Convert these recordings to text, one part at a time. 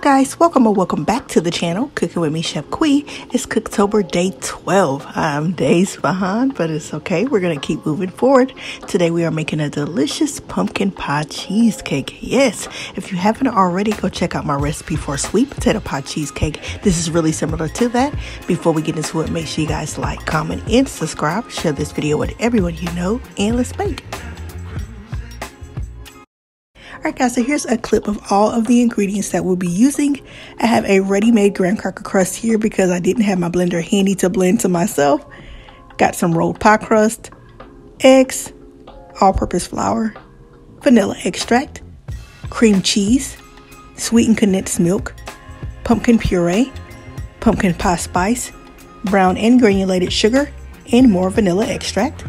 guys, welcome or welcome back to the channel, Cooking with me, Chef Quee. It's Cooktober day 12. I'm days behind, but it's okay. We're going to keep moving forward. Today we are making a delicious pumpkin pie cheesecake. Yes, if you haven't already, go check out my recipe for a sweet potato pie cheesecake. This is really similar to that. Before we get into it, make sure you guys like, comment, and subscribe. Share this video with everyone you know, and let's bake. Alright guys, so here's a clip of all of the ingredients that we'll be using. I have a ready-made graham cracker crust here because I didn't have my blender handy to blend to myself. Got some rolled pie crust, eggs, all-purpose flour, vanilla extract, cream cheese, sweetened condensed milk, pumpkin puree, pumpkin pie spice, brown and granulated sugar, and more vanilla extract.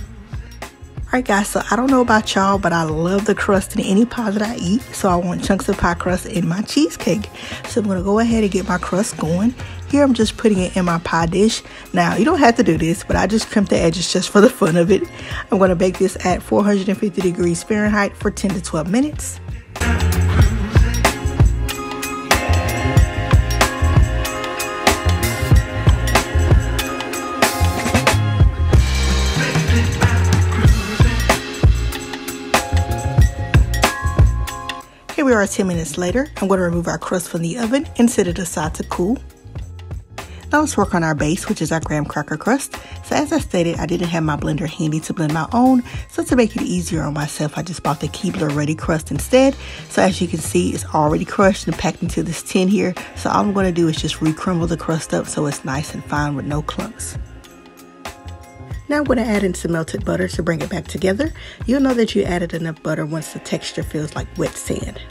Alright guys, so I don't know about y'all, but I love the crust in any pie that I eat. So I want chunks of pie crust in my cheesecake. So I'm going to go ahead and get my crust going. Here I'm just putting it in my pie dish. Now you don't have to do this, but I just crimp the edges just for the fun of it. I'm going to bake this at 450 degrees Fahrenheit for 10 to 12 minutes. Here we are 10 minutes later. I'm going to remove our crust from the oven and set it aside to cool. Now let's work on our base, which is our graham cracker crust. So as I stated, I didn't have my blender handy to blend my own. So to make it easier on myself, I just bought the Keebler Ready crust instead. So as you can see, it's already crushed and packed into this tin here. So all I'm going to do is just re-crumble the crust up so it's nice and fine with no clumps. Now I'm going to add in some melted butter to bring it back together. You'll know that you added enough butter once the texture feels like wet sand.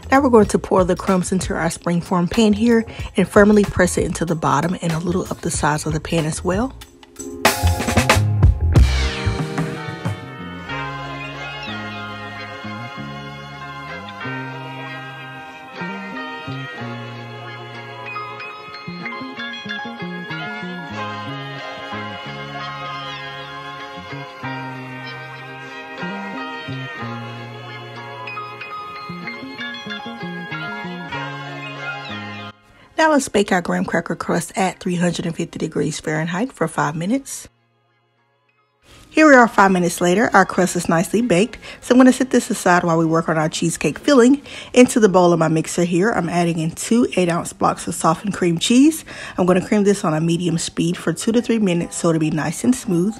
Now we're going to pour the crumbs into our springform pan here and firmly press it into the bottom and a little up the sides of the pan as well. Now let's bake our graham cracker crust at 350 degrees Fahrenheit for 5 minutes. Here we are 5 minutes later. Our crust is nicely baked. So I'm going to set this aside while we work on our cheesecake filling. Into the bowl of my mixer here, I'm adding in 2 8-ounce blocks of softened cream cheese. I'm going to cream this on a medium speed for 2 to 3 minutes so it'll be nice and smooth.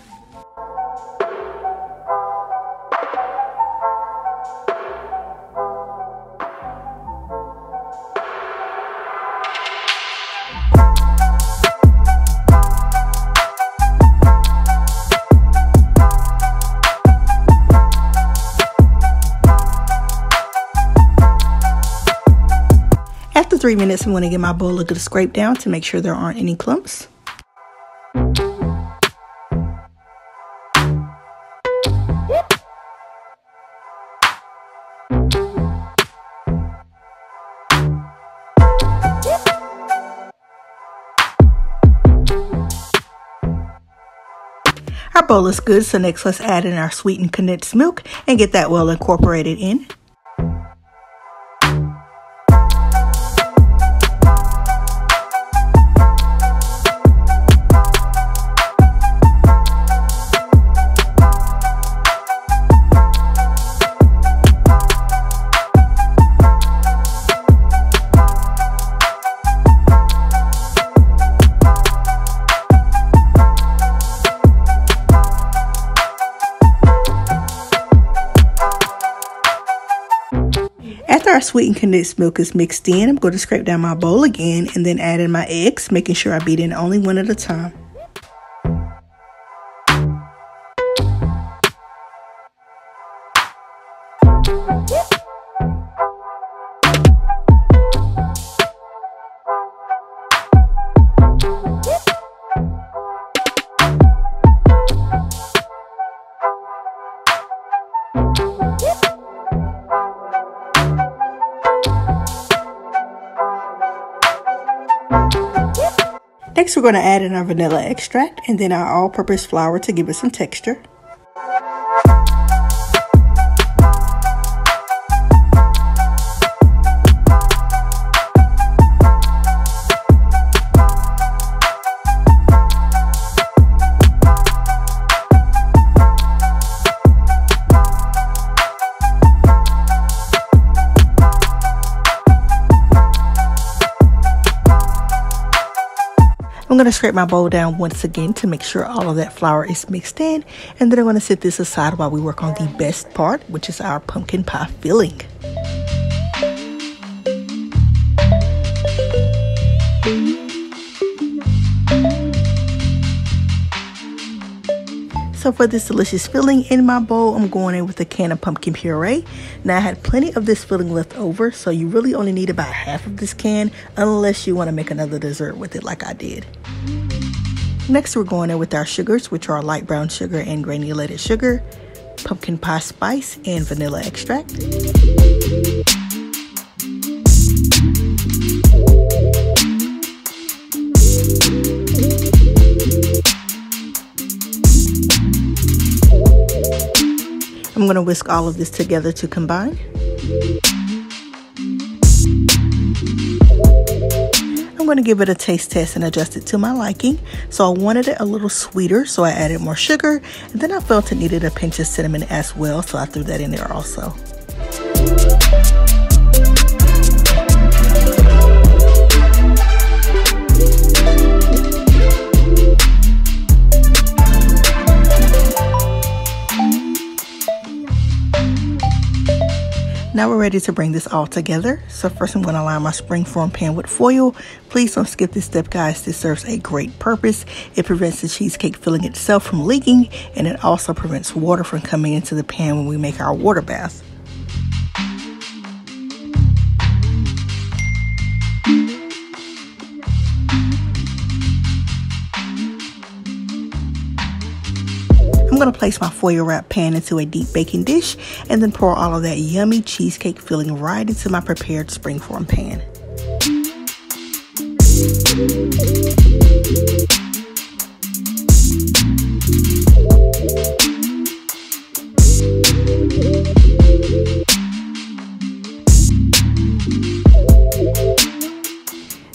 After 3 minutes, I'm going to give my bowl a good scrape down to make sure there aren't any clumps. Our bowl is good, so next let's add in our sweetened condensed milk and get that well incorporated in. After our sweetened condensed milk is mixed in, I'm going to scrape down my bowl again and then add in my eggs, making sure I beat in only one at a time. Next, we're going to add in our vanilla extract and then our all-purpose flour to give it some texture. I'm going to scrape my bowl down once again to make sure all of that flour is mixed in, and then I'm going to set this aside while we work on the best part, which is our pumpkin pie filling. So for this delicious filling in my bowl, I'm going in with a can of pumpkin puree. Now I had plenty of this filling left over, so you really only need about half of this can unless you want to make another dessert with it like I did. Next, we're going in with our sugars, which are light brown sugar and granulated sugar, pumpkin pie spice, and vanilla extract. I'm going to whisk all of this together to combine. I'm going to give it a taste test and adjust it to my liking. So I wanted it a little sweeter, so I added more sugar, and then I felt it needed a pinch of cinnamon as well, so I threw that in there also. Now we're ready to bring this all together. So first I'm going to line my springform pan with foil. Please don't skip this step, guys. This serves a great purpose. It prevents the cheesecake filling itself from leaking, and it also prevents water from coming into the pan when we make our water bath. I'm going to place my foil wrap pan into a deep baking dish and then pour all of that yummy cheesecake filling right into my prepared springform pan.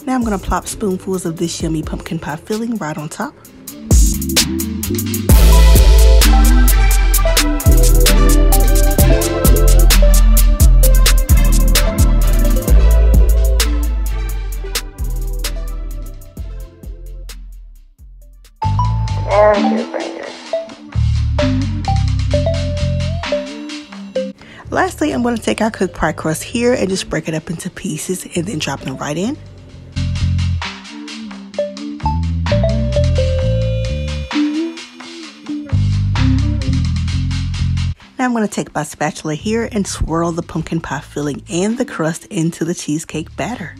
Now I'm going to plop spoonfuls of this yummy pumpkin pie filling right on top. Lastly, I'm going to take our cooked pie crust here and just break it up into pieces and then drop them right in. Now I'm going to take my spatula here and swirl the pumpkin pie filling and the crust into the cheesecake batter.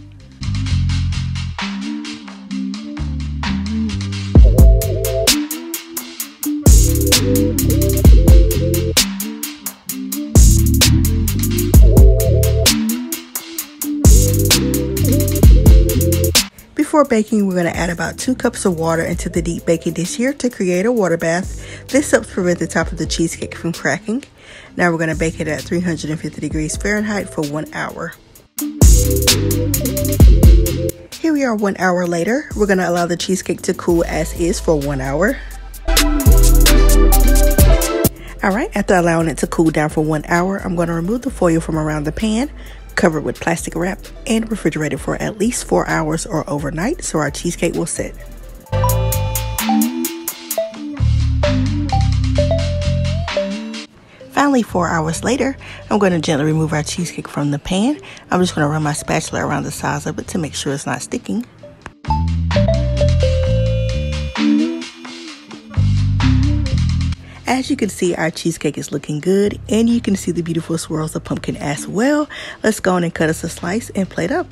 Before baking, we're going to add about 2 cups of water into the deep baking dish here to create a water bath. This helps prevent the top of the cheesecake from cracking. Now we're going to bake it at 350 degrees Fahrenheit for 1 hour. Here we are 1 hour later. We're going to allow the cheesecake to cool as is for 1 hour. Alright, after allowing it to cool down for 1 hour, I'm going to remove the foil from around the pan, cover it with plastic wrap, and refrigerate it for at least 4 hours or overnight so our cheesecake will set. Finally, 4 hours later, I'm going to gently remove our cheesecake from the pan. I'm just going to run my spatula around the sides of it to make sure it's not sticking. As you can see, our cheesecake is looking good, and you can see the beautiful swirls of pumpkin as well. Let's go on and cut us a slice and plate up.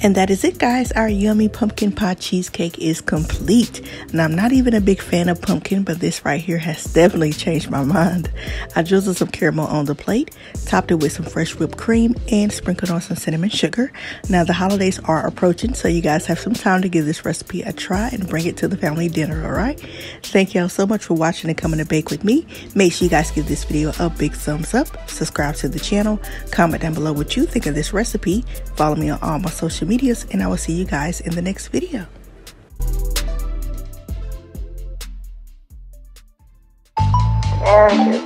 And that is it, guys. Our yummy pumpkin pie cheesecake is complete. And I'm not even a big fan of pumpkin, but this right here has definitely changed my mind. I drizzled some caramel on the plate, topped it with some fresh whipped cream, and sprinkled on some cinnamon sugar. Now the holidays are approaching, so you guys have some time to give this recipe a try and bring it to the family dinner, alright? Thank y'all so much for watching and coming to bake with me. Make sure you guys give this video a big thumbs up, subscribe to the channel, comment down below what you think of this recipe, follow me on all my social medias, and I will see you guys in the next video. There it is.